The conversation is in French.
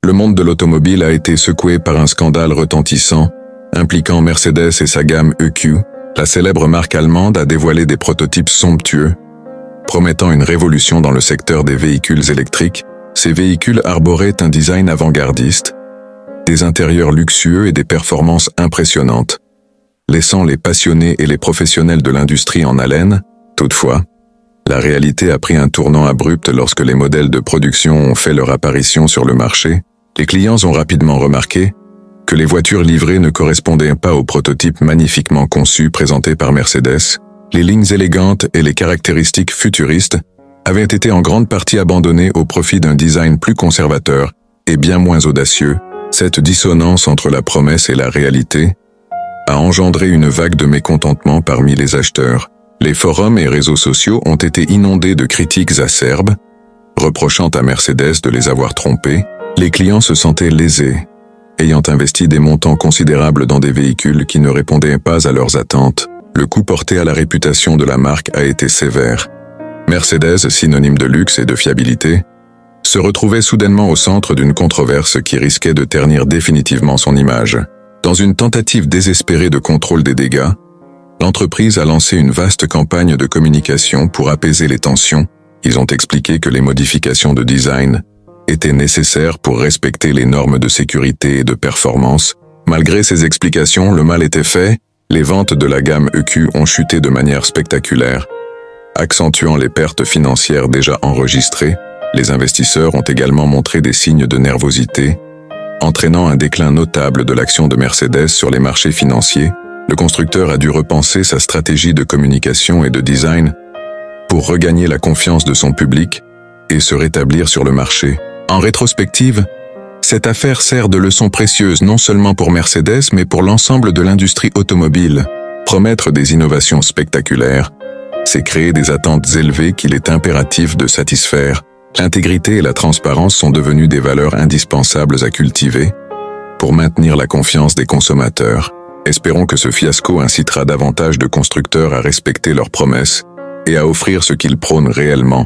le monde de l'automobile a été secoué par un scandale retentissant impliquant Mercedes et sa gamme EQ. La célèbre marque allemande a dévoilé des prototypes somptueux, promettant une révolution dans le secteur des véhicules électriques. Ces véhicules arboraient un design avant-gardiste, des intérieurs luxueux et des performances impressionnantes, laissant les passionnés et les professionnels de l'industrie en haleine. Toutefois, la réalité a pris un tournant abrupt lorsque les modèles de production ont fait leur apparition sur le marché. Les clients ont rapidement remarqué que les voitures livrées ne correspondaient pas aux prototypes magnifiquement conçus présentés par Mercedes. Les lignes élégantes et les caractéristiques futuristes avaient été en grande partie abandonnées au profit d'un design plus conservateur et bien moins audacieux. Cette dissonance entre la promesse et la réalité a engendré une vague de mécontentement parmi les acheteurs. Les forums et réseaux sociaux ont été inondés de critiques acerbes, reprochant à Mercedes de les avoir trompés. Les clients se sentaient lésés, ayant investi des montants considérables dans des véhicules qui ne répondaient pas à leurs attentes. Le coup porté à la réputation de la marque a été sévère. Mercedes, synonyme de luxe et de fiabilité, se retrouvait soudainement au centre d'une controverse qui risquait de ternir définitivement son image. Dans une tentative désespérée de contrôle des dégâts, l'entreprise a lancé une vaste campagne de communication pour apaiser les tensions. Ils ont expliqué que les modifications de design étaient nécessaires pour respecter les normes de sécurité et de performance. Malgré ces explications, le mal était fait. Les ventes de la gamme EQ ont chuté de manière spectaculaire, accentuant les pertes financières déjà enregistrées. Les investisseurs ont également montré des signes de nervosité, entraînant un déclin notable de l'action de Mercedes sur les marchés financiers. Le constructeur a dû repenser sa stratégie de communication et de design pour regagner la confiance de son public et se rétablir sur le marché. En rétrospective, cette affaire sert de leçon précieuse non seulement pour Mercedes mais pour l'ensemble de l'industrie automobile. Promettre des innovations spectaculaires, c'est créer des attentes élevées qu'il est impératif de satisfaire. L'intégrité et la transparence sont devenues des valeurs indispensables à cultiver pour maintenir la confiance des consommateurs. Espérons que ce fiasco incitera davantage de constructeurs à respecter leurs promesses et à offrir ce qu'ils prônent réellement.